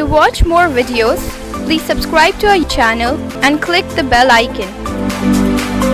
To watch more videos, please subscribe to our channel and click the bell icon.